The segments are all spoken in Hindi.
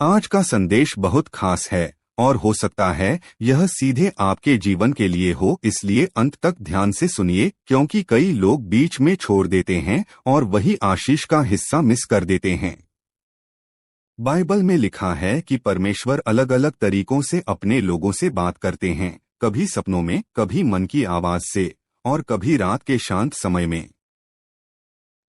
आज का संदेश बहुत खास है और हो सकता है यह सीधे आपके जीवन के लिए हो, इसलिए अंत तक ध्यान से सुनिए, क्योंकि कई लोग बीच में छोड़ देते हैं और वही आशीष का हिस्सा मिस कर देते हैं। बाइबल में लिखा है कि परमेश्वर अलग अलग तरीकों से अपने लोगों से बात करते हैं, कभी सपनों में, कभी मन की आवाज से और कभी रात के शांत समय में।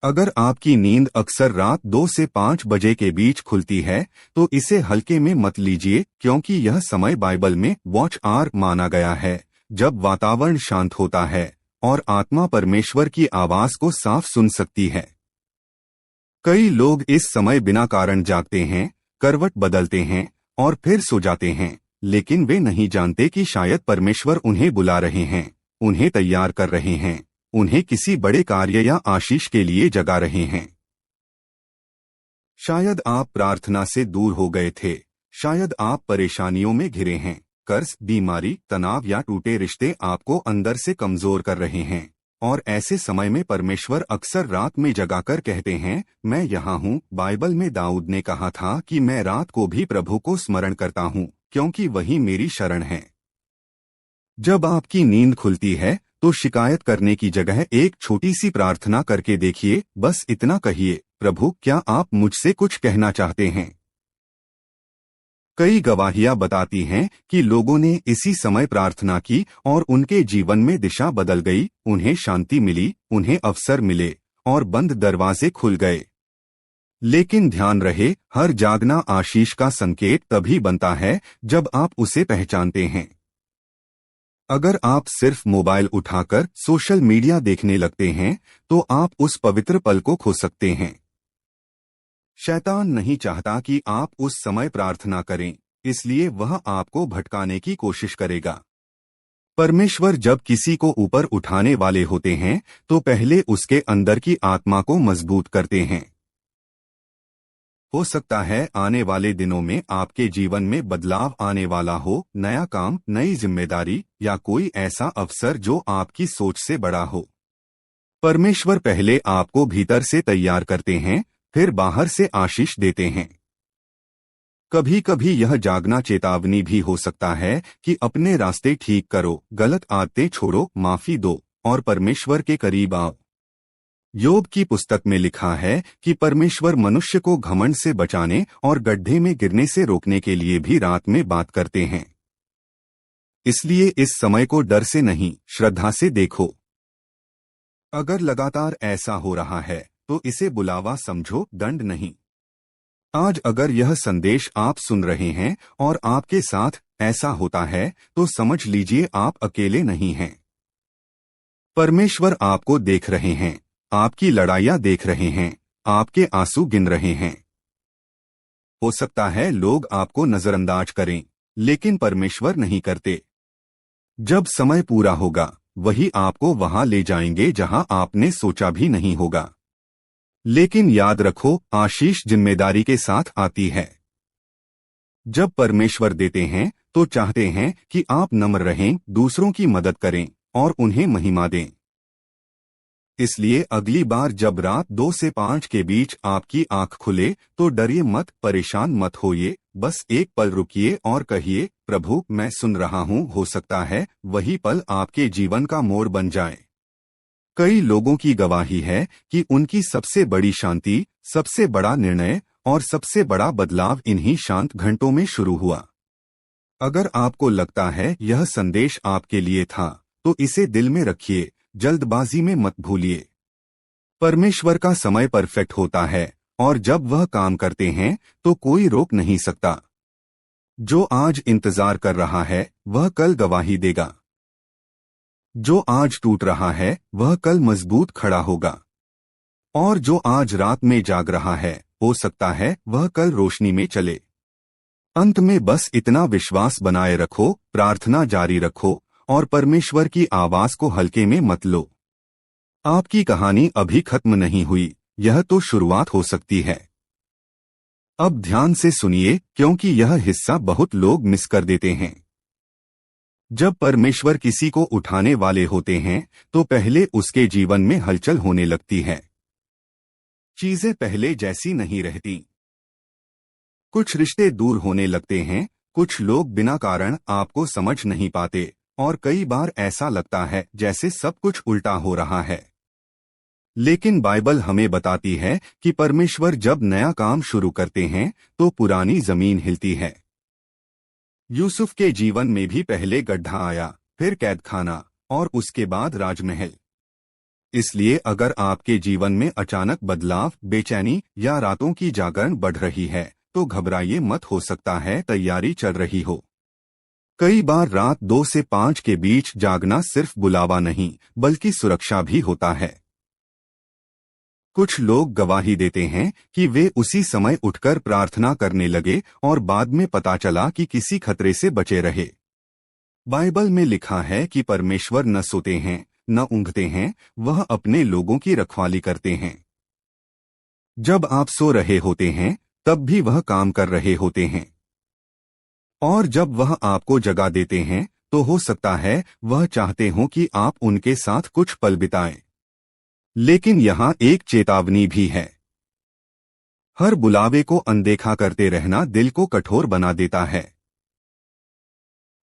अगर आपकी नींद अक्सर रात 2 से 5 बजे के बीच खुलती है तो इसे हल्के में मत लीजिए, क्योंकि यह समय बाइबल में वॉच आवर माना गया है, जब वातावरण शांत होता है और आत्मा परमेश्वर की आवाज को साफ सुन सकती है। कई लोग इस समय बिना कारण जागते हैं, करवट बदलते हैं और फिर सो जाते हैं, लेकिन वे नहीं जानते कि शायद परमेश्वर उन्हें बुला रहे हैं, उन्हें तैयार कर रहे हैं, उन्हें किसी बड़े कार्य या आशीष के लिए जगा रहे हैं। शायद आप प्रार्थना से दूर हो गए थे, शायद आप परेशानियों में घिरे हैं, कर्ज, बीमारी, तनाव या टूटे रिश्ते आपको अंदर से कमजोर कर रहे हैं, और ऐसे समय में परमेश्वर अक्सर रात में जगाकर कहते हैं, मैं यहाँ हूँ। बाइबल में दाऊद ने कहा था कि मैं रात को भी प्रभु को स्मरण करता हूँ, क्योंकि वही मेरी शरण है। जब आपकी नींद खुलती है तो शिकायत करने की जगह एक छोटी सी प्रार्थना करके देखिए। बस इतना कहिए, प्रभु, क्या आप मुझसे कुछ कहना चाहते हैं? कई गवाहियां बताती हैं कि लोगों ने इसी समय प्रार्थना की और उनके जीवन में दिशा बदल गई, उन्हें शांति मिली, उन्हें अवसर मिले और बंद दरवाजे खुल गए। लेकिन ध्यान रहे, हर जागना आशीष का संकेत तभी बनता है जब आप उसे पहचानते हैं। अगर आप सिर्फ मोबाइल उठाकर सोशल मीडिया देखने लगते हैं तो आप उस पवित्र पल को खो सकते हैं। शैतान नहीं चाहता कि आप उस समय प्रार्थना करें, इसलिए वह आपको भटकाने की कोशिश करेगा। परमेश्वर जब किसी को ऊपर उठाने वाले होते हैं तो पहले उसके अंदर की आत्मा को मजबूत करते हैं। हो सकता है आने वाले दिनों में आपके जीवन में बदलाव आने वाला हो, नया काम, नई जिम्मेदारी या कोई ऐसा अवसर जो आपकी सोच से बड़ा हो। परमेश्वर पहले आपको भीतर से तैयार करते हैं, फिर बाहर से आशीष देते हैं। कभी कभी यह जागना चेतावनी भी हो सकता है कि अपने रास्ते ठीक करो, गलत आदतें छोड़ो, माफी दो और परमेश्वर के करीब आओ। योग की पुस्तक में लिखा है कि परमेश्वर मनुष्य को घमंड से बचाने और गड्ढे में गिरने से रोकने के लिए भी रात में बात करते हैं। इसलिए इस समय को डर से नहीं, श्रद्धा से देखो। अगर लगातार ऐसा हो रहा है तो इसे बुलावा समझो, दंड नहीं। आज अगर यह संदेश आप सुन रहे हैं और आपके साथ ऐसा होता है तो समझ लीजिए आप अकेले नहीं हैं। परमेश्वर आपको देख रहे हैं, आपकी लड़ाइयां देख रहे हैं, आपके आंसू गिन रहे हैं। हो सकता है लोग आपको नजरअंदाज करें, लेकिन परमेश्वर नहीं करते। जब समय पूरा होगा वही आपको वहां ले जाएंगे जहां आपने सोचा भी नहीं होगा। लेकिन याद रखो, आशीष जिम्मेदारी के साथ आती है। जब परमेश्वर देते हैं तो चाहते हैं कि आप नम्र रहें, दूसरों की मदद करें और उन्हें महिमा दें। इसलिए अगली बार जब रात 2 से 5 के बीच आपकी आंख खुले तो डरिए मत, परेशान मत होइए, बस एक पल रुकिए और कहिए, प्रभु, मैं सुन रहा हूँ। हो सकता है वही पल आपके जीवन का मोड़ बन जाए। कई लोगों की गवाही है कि उनकी सबसे बड़ी शांति, सबसे बड़ा निर्णय और सबसे बड़ा बदलाव इन्हीं शांत घंटों में शुरू हुआ। अगर आपको लगता है यह संदेश आपके लिए था तो इसे दिल में रखिए, जल्दबाजी में मत भूलिए। परमेश्वर का समय परफेक्ट होता है और जब वह काम करते हैं तो कोई रोक नहीं सकता। जो आज इंतजार कर रहा है वह कल गवाही देगा। जो आज टूट रहा है वह कल मजबूत खड़ा होगा। और जो आज रात में जाग रहा है हो सकता है वह कल रोशनी में चले। अंत में बस इतना विश्वास बनाए रखो, प्रार्थना जारी रखो और परमेश्वर की आवाज को हल्के में मत लो। आपकी कहानी अभी खत्म नहीं हुई, यह तो शुरुआत हो सकती है। अब ध्यान से सुनिए, क्योंकि यह हिस्सा बहुत लोग मिस कर देते हैं। जब परमेश्वर किसी को उठाने वाले होते हैं तो पहले उसके जीवन में हलचल होने लगती है। चीजें पहले जैसी नहीं रहती। कुछ रिश्ते दूर होने लगते हैं, कुछ लोग बिना कारण आपको समझ नहीं पाते, और कई बार ऐसा लगता है जैसे सब कुछ उल्टा हो रहा है। लेकिन बाइबल हमें बताती है कि परमेश्वर जब नया काम शुरू करते हैं तो पुरानी जमीन हिलती है। यूसुफ के जीवन में भी पहले गड्ढा आया, फिर कैदखाना, और उसके बाद राजमहल। इसलिए अगर आपके जीवन में अचानक बदलाव, बेचैनी या रातों की जागरण बढ़ रही है तो घबराइए मत, हो सकता है तैयारी चल रही हो। कई बार रात 2 से 5 के बीच जागना सिर्फ बुलावा नहीं बल्कि सुरक्षा भी होता है। कुछ लोग गवाही देते हैं कि वे उसी समय उठकर प्रार्थना करने लगे और बाद में पता चला कि किसी खतरे से बचे रहे। बाइबल में लिखा है कि परमेश्वर न सोते हैं न ऊँघते हैं, वह अपने लोगों की रखवाली करते हैं। जब आप सो रहे होते हैं तब भी वह काम कर रहे होते हैं, और जब वह आपको जगा देते हैं तो हो सकता है वह चाहते हों कि आप उनके साथ कुछ पल बिताएं। लेकिन यहाँ एक चेतावनी भी है। हर बुलावे को अनदेखा करते रहना दिल को कठोर बना देता है।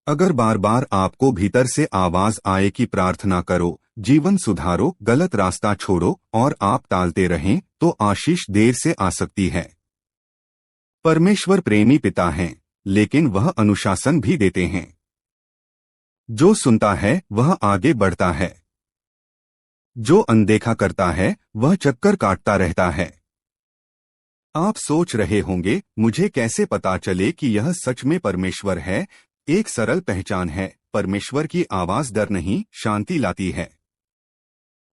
अगर बार बार आपको भीतर से आवाज आए कि प्रार्थना करो, जीवन सुधारो, गलत रास्ता छोड़ो, और आप टालते रहें, तो आशीष देर से आ सकती है। परमेश्वर प्रेमी पिता हैं, लेकिन वह अनुशासन भी देते हैं। जो सुनता है वह आगे बढ़ता है, जो अनदेखा करता है वह चक्कर काटता रहता है। आप सोच रहे होंगे, मुझे कैसे पता चले कि यह सच में परमेश्वर है? एक सरल पहचान है, परमेश्वर की आवाज डर नहीं, शांति लाती है।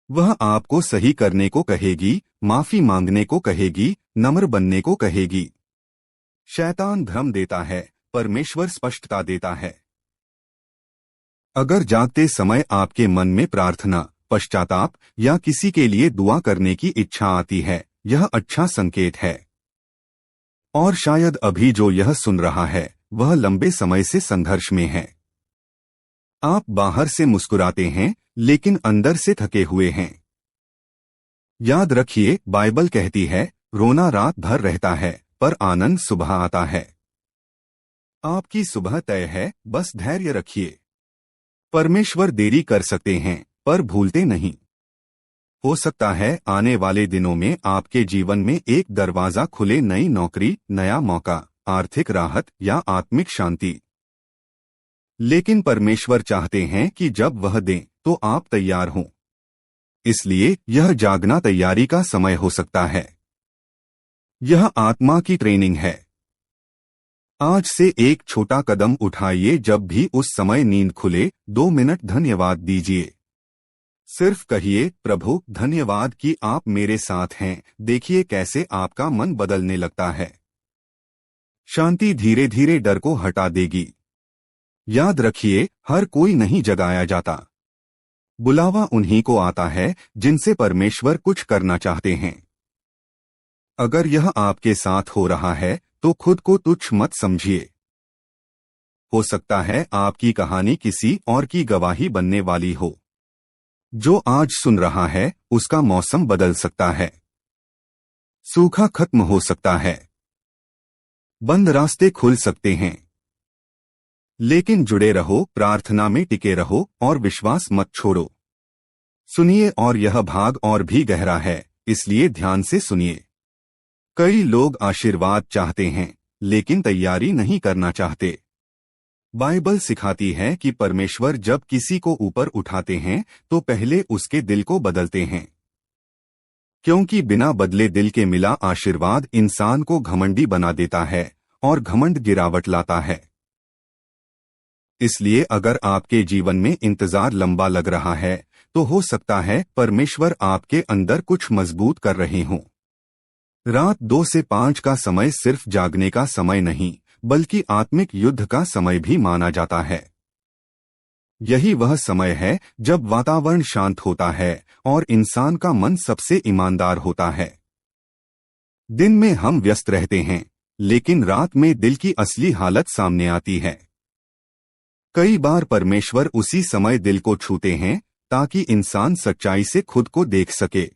वह आपको सही करने को कहेगी, माफी मांगने को कहेगी, नम्र बनने को कहेगी। शैतान भ्रम देता है, परमेश्वर स्पष्टता देता है। अगर जागते समय आपके मन में प्रार्थना, पश्चाताप या किसी के लिए दुआ करने की इच्छा आती है, यह अच्छा संकेत है। और शायद अभी जो यह सुन रहा है वह लंबे समय से संघर्ष में है। आप बाहर से मुस्कुराते हैं लेकिन अंदर से थके हुए हैं। याद रखिए, बाइबल कहती है, रोना रात भर रहता है पर आनंद सुबह आता है। आपकी सुबह तय है, बस धैर्य रखिए। परमेश्वर देरी कर सकते हैं पर भूलते नहीं। हो सकता है आने वाले दिनों में आपके जीवन में एक दरवाजा खुले, नई नौकरी, नया मौका, आर्थिक राहत या आत्मिक शांति। लेकिन परमेश्वर चाहते हैं कि जब वह दें तो आप तैयार हों। इसलिए यह जागना तैयारी का समय हो सकता है। यह आत्मा की ट्रेनिंग है। आज से एक छोटा कदम उठाइए, जब भी उस समय नींद खुले 2 मिनट धन्यवाद दीजिए। सिर्फ कहिए, प्रभु धन्यवाद कि आप मेरे साथ हैं। देखिए कैसे आपका मन बदलने लगता है। शांति धीरे धीरे डर को हटा देगी। याद रखिए, हर कोई नहीं जगाया जाता। बुलावा उन्हीं को आता है जिनसे परमेश्वर कुछ करना चाहते हैं। अगर यह आपके साथ हो रहा है तो खुद को तुच्छ मत समझिए। हो सकता है आपकी कहानी किसी और की गवाही बनने वाली हो। जो आज सुन रहा है उसका मौसम बदल सकता है। सूखा खत्म हो सकता है। बंद रास्ते खुल सकते हैं। लेकिन जुड़े रहो, प्रार्थना में टिके रहो और विश्वास मत छोड़ो। सुनिए, और यह भाग और भी गहरा है, इसलिए ध्यान से सुनिए। कई लोग आशीर्वाद चाहते हैं लेकिन तैयारी नहीं करना चाहते। बाइबल सिखाती है कि परमेश्वर जब किसी को ऊपर उठाते हैं तो पहले उसके दिल को बदलते हैं, क्योंकि बिना बदले दिल के मिला आशीर्वाद इंसान को घमंडी बना देता है और घमंड गिरावट लाता है। इसलिए अगर आपके जीवन में इंतजार लंबा लग रहा है तो हो सकता है परमेश्वर आपके अंदर कुछ मजबूत कर रहे हों। रात 2 से 5 का समय सिर्फ जागने का समय नहीं बल्कि आत्मिक युद्ध का समय भी माना जाता है। यही वह समय है जब वातावरण शांत होता है और इंसान का मन सबसे ईमानदार होता है। दिन में हम व्यस्त रहते हैं लेकिन रात में दिल की असली हालत सामने आती है। कई बार परमेश्वर उसी समय दिल को छूते हैं ताकि इंसान सच्चाई से खुद को देख सके।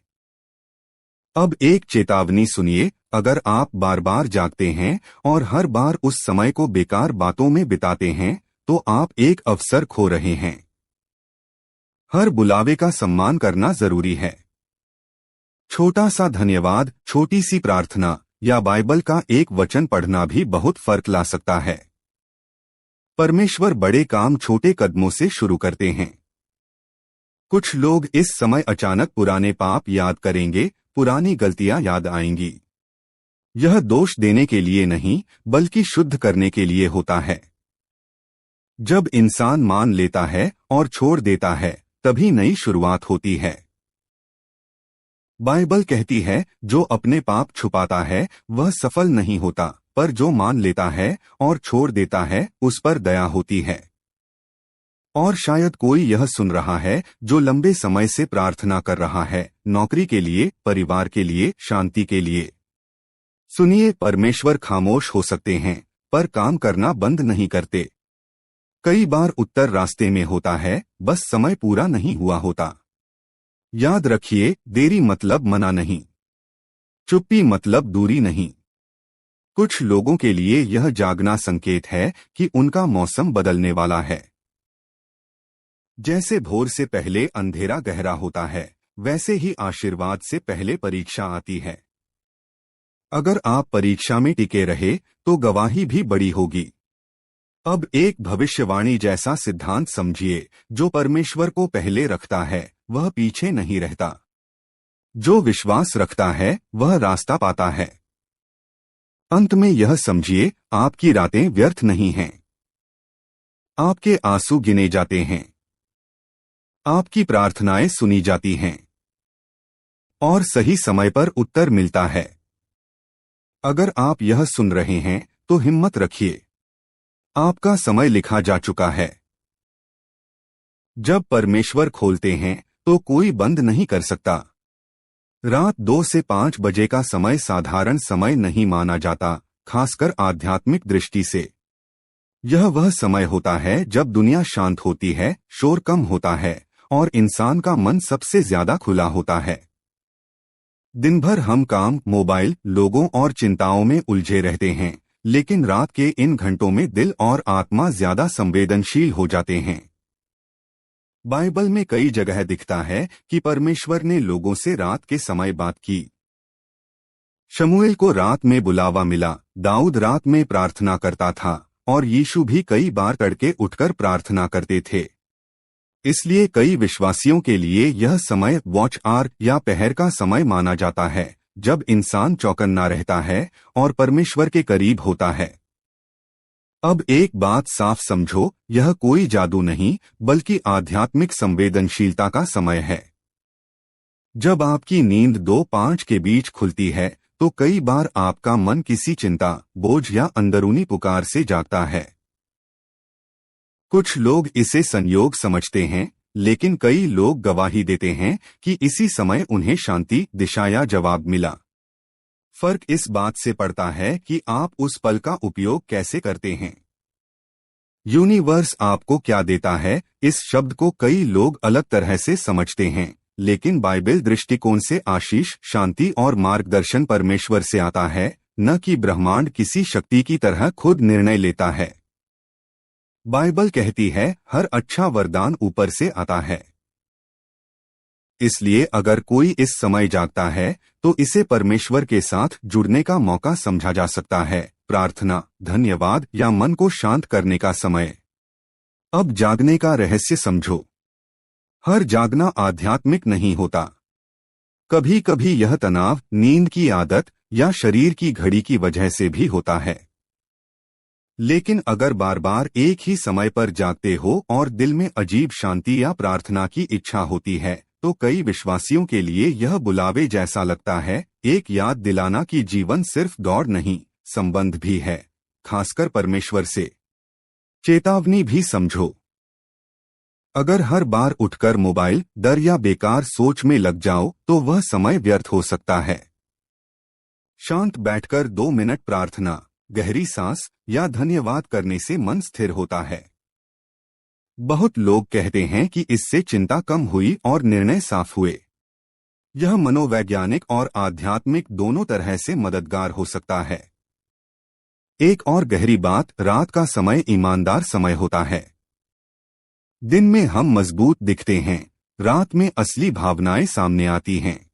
अब एक चेतावनी सुनिए, अगर आप बार बार जागते हैं और हर बार उस समय को बेकार बातों में बिताते हैं, तो आप एक अवसर खो रहे हैं। हर बुलावे का सम्मान करना जरूरी है। छोटा सा धन्यवाद, छोटी सी प्रार्थना या बाइबल का एक वचन पढ़ना भी बहुत फर्क ला सकता है। परमेश्वर बड़े काम छोटे कदमों से शुरू करते हैं। कुछ लोग इस समय अचानक पुराने पाप याद करेंगे, पुरानी गलतियां याद आएंगी। यह दोष देने के लिए नहीं, बल्कि शुद्ध करने के लिए होता है। जब इंसान मान लेता है और छोड़ देता है, तभी नई शुरुआत होती है। बाइबल कहती है, जो अपने पाप छुपाता है वह सफल नहीं होता, पर जो मान लेता है और छोड़ देता है उस पर दया होती है। और शायद कोई यह सुन रहा है जो लंबे समय से प्रार्थना कर रहा है, नौकरी के लिए, परिवार के लिए, शांति के लिए। सुनिए, परमेश्वर खामोश हो सकते हैं, पर काम करना बंद नहीं करते। कई बार उत्तर रास्ते में होता है, बस समय पूरा नहीं हुआ होता। याद रखिए, देरी मतलब मना नहीं, चुप्पी मतलब दूरी नहीं। कुछ लोगों के लिए यह जागना संकेत है कि उनका मौसम बदलने वाला है। जैसे भोर से पहले अंधेरा गहरा होता है, वैसे ही आशीर्वाद से पहले परीक्षा आती है। अगर आप परीक्षा में टिके रहे तो गवाही भी बड़ी होगी। अब एक भविष्यवाणी जैसा सिद्धांत समझिए, जो परमेश्वर को पहले रखता है वह पीछे नहीं रहता। जो विश्वास रखता है वह रास्ता पाता है। अंत में यह समझिए, आपकी रातें व्यर्थ नहीं हैं। आपके आंसू गिने जाते हैं, आपकी प्रार्थनाएं सुनी जाती हैं और सही समय पर उत्तर मिलता है। अगर आप यह सुन रहे हैं तो हिम्मत रखिए, आपका समय लिखा जा चुका है। जब परमेश्वर खोलते हैं तो कोई बंद नहीं कर सकता। रात 2 से 5 बजे का समय साधारण समय नहीं माना जाता, खासकर आध्यात्मिक दृष्टि से। यह वह समय होता है जब दुनिया शांत होती है, शोर कम होता है और इंसान का मन सबसे ज्यादा खुला होता है। दिन भर हम काम, मोबाइल, लोगों और चिंताओं में उलझे रहते हैं, लेकिन रात के इन घंटों में दिल और आत्मा ज्यादा संवेदनशील हो जाते हैं। बाइबल में कई जगह दिखता है कि परमेश्वर ने लोगों से रात के समय बात की। शमूएल को रात में बुलावा मिला, दाऊद रात में प्रार्थना करता था और यीशु भी कई बार तड़के उठकर प्रार्थना करते थे। इसलिए कई विश्वासियों के लिए यह समय वॉच आवर या पहर का समय माना जाता है, जब इंसान चौकन्ना रहता है और परमेश्वर के करीब होता है। अब एक बात साफ समझो, यह कोई जादू नहीं, बल्कि आध्यात्मिक संवेदनशीलता का समय है। जब आपकी नींद 2-5 के बीच खुलती है तो कई बार आपका मन किसी चिंता, बोझ या अंदरूनी पुकार से जागता है। कुछ लोग इसे संयोग समझते हैं, लेकिन कई लोग गवाही देते हैं कि इसी समय उन्हें शांति, दिशा या जवाब मिला। फर्क इस बात से पड़ता है कि आप उस पल का उपयोग कैसे करते हैं। यूनिवर्स आपको क्या देता है, इस शब्द को कई लोग अलग तरह से समझते हैं, लेकिन बाइबल दृष्टिकोण से आशीष, शांति और मार्गदर्शन परमेश्वर से आता है, न कि ब्रह्मांड किसी शक्ति की तरह खुद निर्णय लेता है। बाइबल कहती है, हर अच्छा वरदान ऊपर से आता है। इसलिए अगर कोई इस समय जागता है तो इसे परमेश्वर के साथ जुड़ने का मौका समझा जा सकता है, प्रार्थना, धन्यवाद या मन को शांत करने का समय। अब जागने का रहस्य समझो। हर जागना आध्यात्मिक नहीं होता। कभी कभी यह तनाव, नींद की आदत या शरीर की घड़ी की वजह से भी होता है। लेकिन अगर बार बार एक ही समय पर जागते हो और दिल में अजीब शांति या प्रार्थना की इच्छा होती है, तो कई विश्वासियों के लिए यह बुलावे जैसा लगता है, एक याद दिलाना कि जीवन सिर्फ दौड़ नहीं, संबंध भी है, खासकर परमेश्वर से। चेतावनी भी समझो। अगर हर बार उठकर मोबाइल, डर या बेकार सोच में लग जाओ तो वह समय व्यर्थ हो सकता है। शांत बैठकर 2 मिनट प्रार्थना, गहरी सांस या धन्यवाद करने से मन स्थिर होता है। बहुत लोग कहते हैं कि इससे चिंता कम हुई और निर्णय साफ हुए। यह मनोवैज्ञानिक और आध्यात्मिक दोनों तरह से मददगार हो सकता है। एक और गहरी बात, रात का समय ईमानदार समय होता है। दिन में हम मजबूत दिखते हैं, रात में असली भावनाएं सामने आती हैं।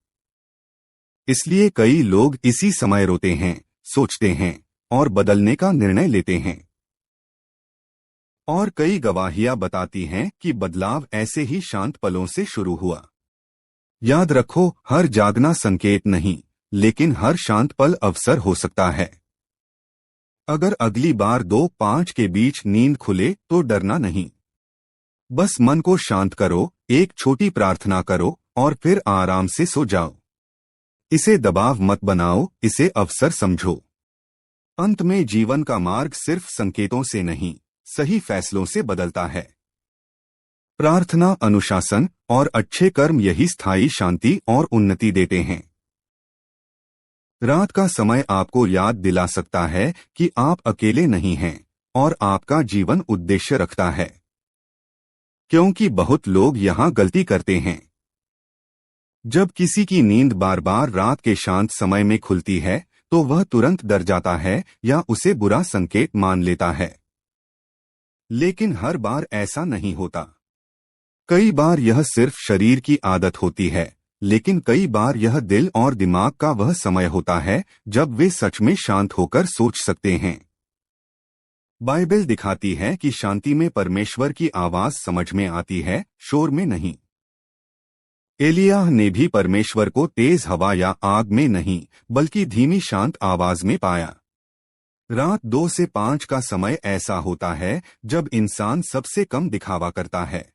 इसलिए कई लोग इसी समय रोते हैं, सोचते हैं और बदलने का निर्णय लेते हैं। और कई गवाहियां बताती हैं कि बदलाव ऐसे ही शांत पलों से शुरू हुआ। याद रखो, हर जागना संकेत नहीं, लेकिन हर शांत पल अवसर हो सकता है। अगर अगली बार 2-5 के बीच नींद खुले तो डरना नहीं। बस मन को शांत करो, एक छोटी प्रार्थना करो और फिर आराम से सो जाओ। इसे दबाव मत बनाओ, इसे अवसर समझो। अंत में जीवन का मार्ग सिर्फ संकेतों से नहीं, सही फैसलों से बदलता है। प्रार्थना, अनुशासन और अच्छे कर्म यही स्थायी शांति और उन्नति देते हैं। रात का समय आपको याद दिला सकता है कि आप अकेले नहीं हैं और आपका जीवन उद्देश्य रखता है। क्योंकि बहुत लोग यहाँ गलती करते हैं। जब किसी की नींद बार बार रात के शांत समय में खुलती है तो वह तुरंत डर जाता है या उसे बुरा संकेत मान लेता है। लेकिन हर बार ऐसा नहीं होता। कई बार यह सिर्फ शरीर की आदत होती है, लेकिन कई बार यह दिल और दिमाग का वह समय होता है जब वे सच में शांत होकर सोच सकते हैं। बाइबल दिखाती है कि शांति में परमेश्वर की आवाज समझ में आती है, शोर में नहीं। एलियाह ने भी परमेश्वर को तेज हवा या आग में नहीं, बल्कि धीमी शांत आवाज में पाया। रात 2 से 5 का समय ऐसा होता है जब इंसान सबसे कम दिखावा करता है।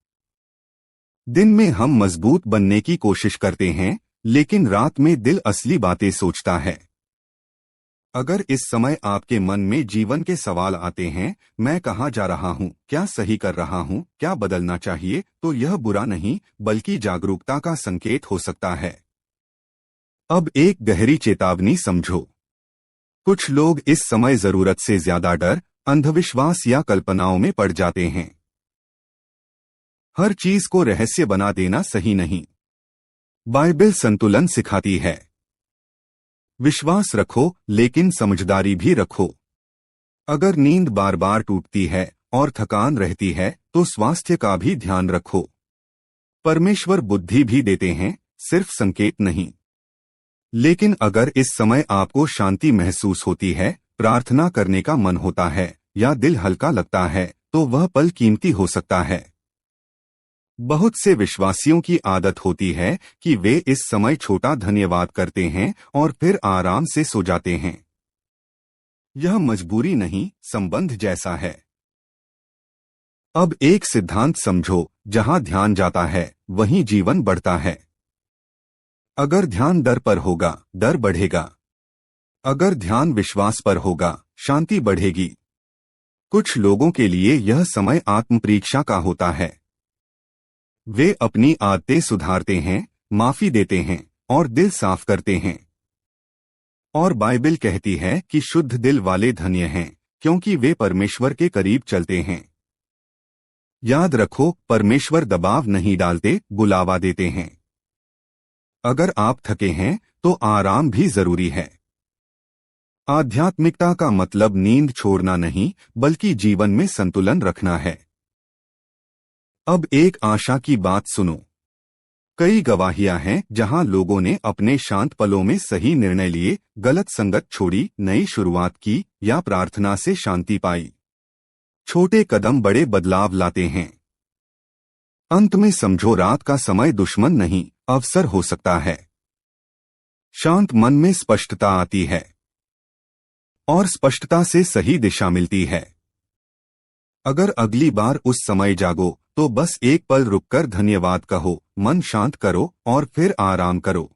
दिन में हम मजबूत बनने की कोशिश करते हैं, लेकिन रात में दिल असली बातें सोचता है। अगर इस समय आपके मन में जीवन के सवाल आते हैं, मैं कहाँ जा रहा हूँ, क्या सही कर रहा हूँ, क्या बदलना चाहिए, तो यह बुरा नहीं बल्कि जागरूकता का संकेत हो सकता है। अब एक गहरी चेतावनी समझो। कुछ लोग इस समय जरूरत से ज्यादा डर, अंधविश्वास या कल्पनाओं में पड़ जाते हैं। हर चीज को रहस्य बना देना सही नहीं। बाइबल संतुलन सिखाती है। विश्वास रखो, लेकिन समझदारी भी रखो। अगर नींद बार बार टूटती है और थकान रहती है तो स्वास्थ्य का भी ध्यान रखो। परमेश्वर बुद्धि भी देते हैं, सिर्फ संकेत नहीं। लेकिन अगर इस समय आपको शांति महसूस होती है, प्रार्थना करने का मन होता है या दिल हल्का लगता है, तो वह पल कीमती हो सकता है। बहुत से विश्वासियों की आदत होती है कि वे इस समय छोटा धन्यवाद करते हैं और फिर आराम से सो जाते हैं। यह मजबूरी नहीं, संबंध जैसा है। अब एक सिद्धांत समझो, जहां ध्यान जाता है वहीं जीवन बढ़ता है। अगर ध्यान डर पर होगा, डर बढ़ेगा। अगर ध्यान विश्वास पर होगा, शांति बढ़ेगी। कुछ लोगों के लिए यह समय आत्मपरीक्षा का होता है। वे अपनी आदतें सुधारते हैं, माफी देते हैं और दिल साफ करते हैं। और बाइबल कहती है कि शुद्ध दिल वाले धन्य हैं, क्योंकि वे परमेश्वर के करीब चलते हैं। याद रखो, परमेश्वर दबाव नहीं डालते, बुलावा देते हैं। अगर आप थके हैं तो आराम भी जरूरी है। आध्यात्मिकता का मतलब नींद छोड़ना नहीं, बल्कि जीवन में संतुलन रखना है। अब एक आशा की बात सुनो। कई गवाहियां हैं जहां लोगों ने अपने शांत पलों में सही निर्णय लिए, गलत संगत छोड़ी, नई शुरुआत की या प्रार्थना से शांति पाई। छोटे कदम बड़े बदलाव लाते हैं। अंत में समझो, रात का समय दुश्मन नहीं, अवसर हो सकता है। शांत मन में स्पष्टता आती है और स्पष्टता से सही दिशा मिलती है। अगर अगली बार उस समय जागो तो बस एक पल रुककर धन्यवाद कहो, मन शांत करो और फिर आराम करो।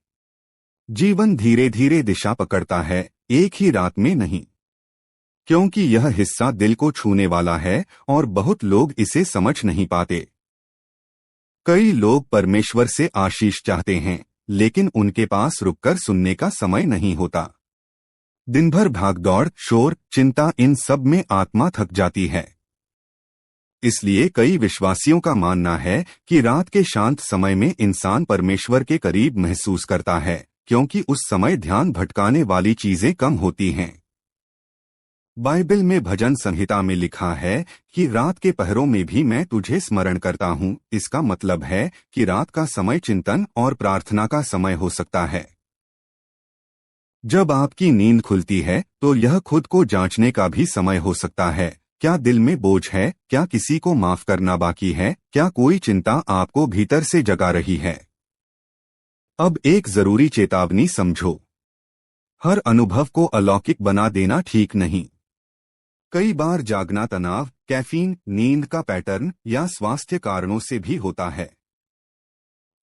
जीवन धीरे धीरे दिशा पकड़ता है, एक ही रात में नहीं। क्योंकि यह हिस्सा दिल को छूने वाला है और बहुत लोग इसे समझ नहीं पाते। कई लोग परमेश्वर से आशीष चाहते हैं, लेकिन उनके पास रुककर सुनने का समय नहीं होता। दिन भर भागदौड़, शोर, चिंता, इन सब में आत्मा थक जाती है। इसलिए कई विश्वासियों का मानना है कि रात के शांत समय में इंसान परमेश्वर के करीब महसूस करता है, क्योंकि उस समय ध्यान भटकाने वाली चीजें कम होती हैं। बाइबल में भजन संहिता में लिखा है कि रात के पहरों में भी मैं तुझे स्मरण करता हूँ। इसका मतलब है कि रात का समय चिंतन और प्रार्थना का समय हो सकता है। जब आपकी नींद खुलती है तो यह खुद को जांचने का भी समय हो सकता है। क्या दिल में बोझ है? क्या किसी को माफ करना बाकी है? क्या कोई चिंता आपको भीतर से जगा रही है? अब एक जरूरी चेतावनी समझो। हर अनुभव को अलौकिक बना देना ठीक नहीं। कई बार जागना तनाव, कैफीन, नींद का पैटर्न या स्वास्थ्य कारणों से भी होता है।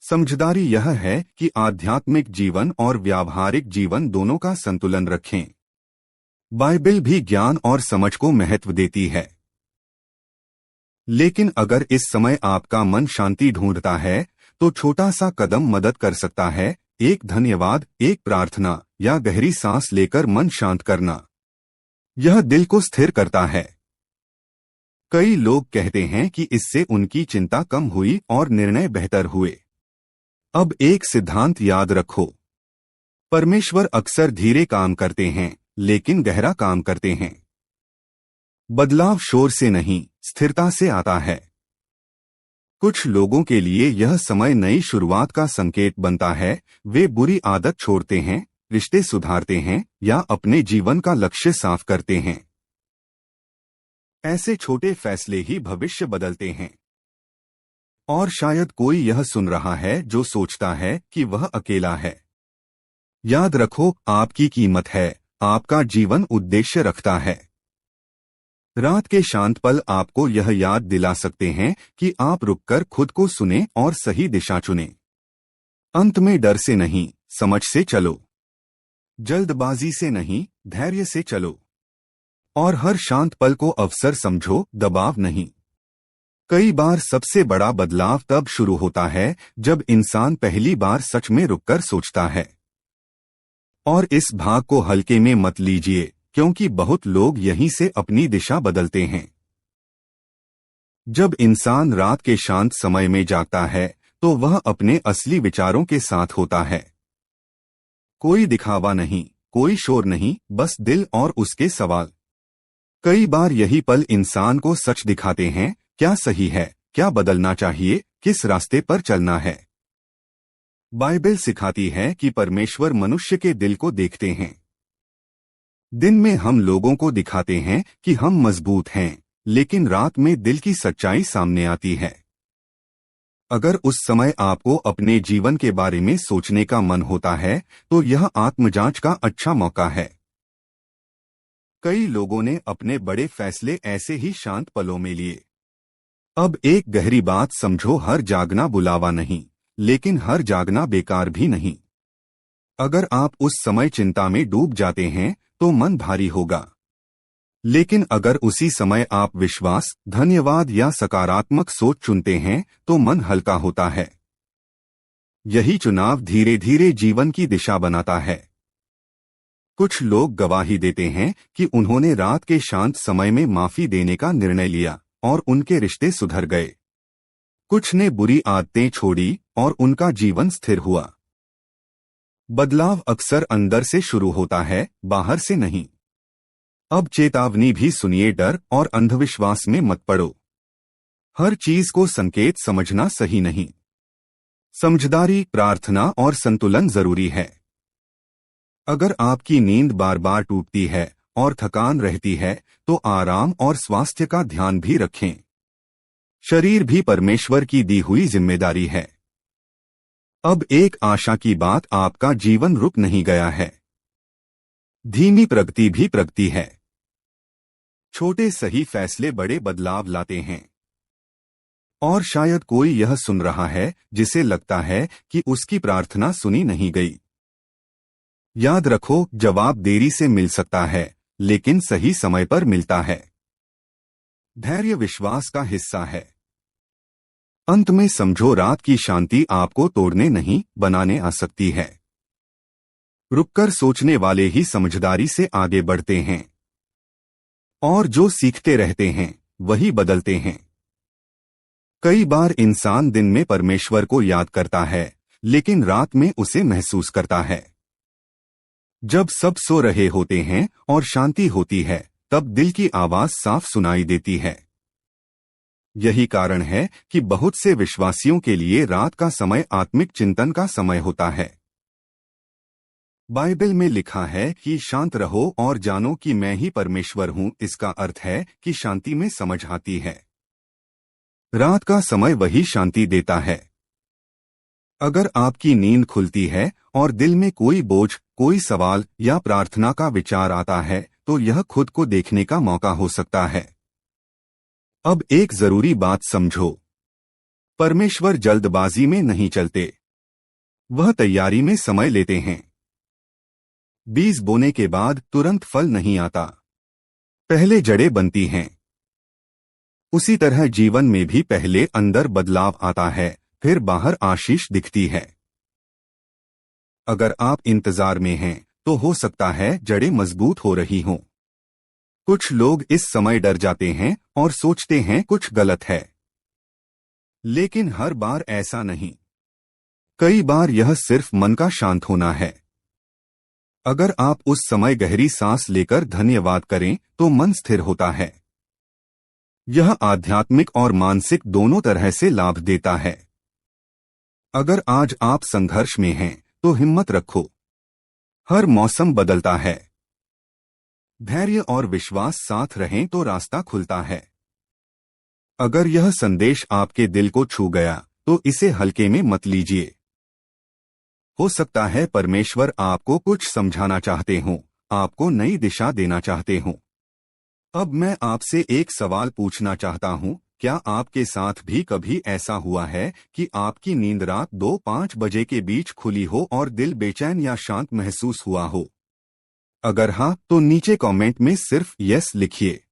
समझदारी यह है कि आध्यात्मिक जीवन और व्यावहारिक जीवन दोनों का संतुलन रखें। बाइबल भी ज्ञान और समझ को महत्व देती है। लेकिन अगर इस समय आपका मन शांति ढूंढता है तो छोटा सा कदम मदद कर सकता है। एक धन्यवाद, एक प्रार्थना या गहरी सांस लेकर मन शांत करना। यह दिल को स्थिर करता है। कई लोग कहते हैं कि इससे उनकी चिंता कम हुई और निर्णय बेहतर हुए। अब एक सिद्धांत याद रखो। परमेश्वर अक्सर धीरे काम करते हैं, लेकिन गहरा काम करते हैं। बदलाव शोर से नहीं, स्थिरता से आता है। कुछ लोगों के लिए यह समय नई शुरुआत का संकेत बनता है। वे बुरी आदत छोड़ते हैं, रिश्ते सुधारते हैं या अपने जीवन का लक्ष्य साफ करते हैं। ऐसे छोटे फैसले ही भविष्य बदलते हैं। और शायद कोई यह सुन रहा है जो सोचता है कि वह अकेला है। याद रखो, आपकी कीमत है, आपका जीवन उद्देश्य रखता है। रात के शांत पल आपको यह याद दिला सकते हैं कि आप रुककर खुद को सुने और सही दिशा चुनें। अंत में डर से नहीं, समझ से चलो। जल्दबाजी से नहीं, धैर्य से चलो। और हर शांत पल को अवसर समझो, दबाव नहीं। कई बार सबसे बड़ा बदलाव तब शुरू होता है जब इंसान पहली बार सच में रुककर सोचता है। और इस भाग को हल्के में मत लीजिए, क्योंकि बहुत लोग यहीं से अपनी दिशा बदलते हैं। जब इंसान रात के शांत समय में जागता है तो वह अपने असली विचारों के साथ होता है। कोई दिखावा नहीं, कोई शोर नहीं, बस दिल और उसके सवाल। कई बार यही पल इंसान को सच दिखाते हैं। क्या सही है, क्या बदलना चाहिए, किस रास्ते पर चलना है। बाइबल सिखाती है कि परमेश्वर मनुष्य के दिल को देखते हैं। दिन में हम लोगों को दिखाते हैं कि हम मजबूत हैं, लेकिन रात में दिल की सच्चाई सामने आती है। अगर उस समय आपको अपने जीवन के बारे में सोचने का मन होता है तो यह आत्मजांच का अच्छा मौका है। कई लोगों ने अपने बड़े फैसले ऐसे ही शांत पलों में लिए। अब एक गहरी बात समझो, हर जागना बुलावा नहीं, लेकिन हर जागना बेकार भी नहीं। अगर आप उस समय चिंता में डूब जाते हैं तो मन भारी होगा। लेकिन अगर उसी समय आप विश्वास, धन्यवाद या सकारात्मक सोच चुनते हैं तो मन हल्का होता है। यही चुनाव धीरे धीरे जीवन की दिशा बनाता है। कुछ लोग गवाही देते हैं कि उन्होंने रात के शांत समय में माफी देने का निर्णय लिया और उनके रिश्ते सुधर गए। कुछ ने बुरी आदतें छोड़ी और उनका जीवन स्थिर हुआ। बदलाव अक्सर अंदर से शुरू होता है, बाहर से नहीं। अब चेतावनी भी सुनिए, डर और अंधविश्वास में मत पड़ो। हर चीज को संकेत समझना सही नहीं। समझदारी, प्रार्थना और संतुलन जरूरी है। अगर आपकी नींद बार बार टूटती है और थकान रहती है तो आराम और स्वास्थ्य का ध्यान भी रखें। शरीर भी परमेश्वर की दी हुई जिम्मेदारी है। अब एक आशा की बात, आपका जीवन रुक नहीं गया है। धीमी प्रगति भी प्रगति है। छोटे सही फैसले बड़े बदलाव लाते हैं। और शायद कोई यह सुन रहा है जिसे लगता है कि उसकी प्रार्थना सुनी नहीं गई। याद रखो, जवाब देरी से मिल सकता है, लेकिन सही समय पर मिलता है। धैर्य विश्वास का हिस्सा है। अंत में समझो, रात की शांति आपको तोड़ने नहीं, बनाने आ सकती है। रुककर सोचने वाले ही समझदारी से आगे बढ़ते हैं। और जो सीखते रहते हैं वही बदलते हैं। कई बार इंसान दिन में परमेश्वर को याद करता है, लेकिन रात में उसे महसूस करता है। जब सब सो रहे होते हैं और शांति होती है, तब दिल की आवाज साफ सुनाई देती है। यही कारण है कि बहुत से विश्वासियों के लिए रात का समय आत्मिक चिंतन का समय होता है। बाइबल में लिखा है कि शांत रहो और जानो कि मैं ही परमेश्वर हूं। इसका अर्थ है कि शांति में समझ आती है। रात का समय वही शांति देता है। अगर आपकी नींद खुलती है और दिल में कोई बोझ, कोई सवाल या प्रार्थना का विचार आता है, तो यह खुद को देखने का मौका हो सकता है। अब एक जरूरी बात समझो, परमेश्वर जल्दबाजी में नहीं चलते, वह तैयारी में समय लेते हैं। बीज बोने के बाद तुरंत फल नहीं आता, पहले जड़ें बनती हैं। उसी तरह जीवन में भी पहले अंदर बदलाव आता है, फिर बाहर आशीष दिखती है। अगर आप इंतजार में हैं, तो हो सकता है जड़ें मजबूत हो रही हों। कुछ लोग इस समय डर जाते हैं और सोचते हैं कुछ गलत है, लेकिन हर बार ऐसा नहीं। कई बार यह सिर्फ मन का शांत होना है। अगर आप उस समय गहरी सांस लेकर धन्यवाद करें, तो मन स्थिर होता है। यह आध्यात्मिक और मानसिक दोनों तरह से लाभ देता है। अगर आज आप संघर्ष में हैं, तो हिम्मत रखो। हर मौसम बदलता है। धैर्य और विश्वास साथ रहें तो रास्ता खुलता है। अगर यह संदेश आपके दिल को छू गया, तो इसे हल्के में मत लीजिए। हो सकता है परमेश्वर आपको कुछ समझाना चाहते हों, आपको नई दिशा देना चाहते हों। अब मैं आपसे एक सवाल पूछना चाहता हूं, क्या आपके साथ भी कभी ऐसा हुआ है कि आपकी नींद रात 2-5 बजे के बीच खुली हो और दिल बेचैन या शांत महसूस हुआ हो? अगर हाँ, तो नीचे कमेंट में सिर्फ यस लिखिए।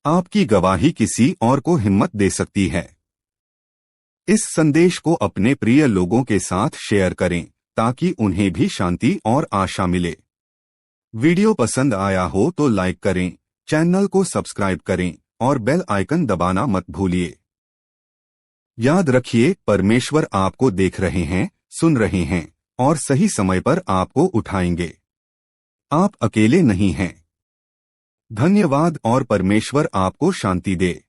आपकी गवाही किसी और को हिम्मत दे सकती है। इस संदेश को अपने प्रिय लोगों के साथ शेयर करें, ताकि उन्हें भी शांति और आशा मिले। वीडियो पसंद आया हो तो लाइक करें, चैनल को सब्सक्राइब करें और बेल आइकन दबाना मत भूलिए। याद रखिए, परमेश्वर आपको देख रहे हैं, सुन रहे हैं और सही समय पर आपको उठाएंगे। आप अकेले नहीं हैं। धन्यवाद और परमेश्वर आपको शांति दे।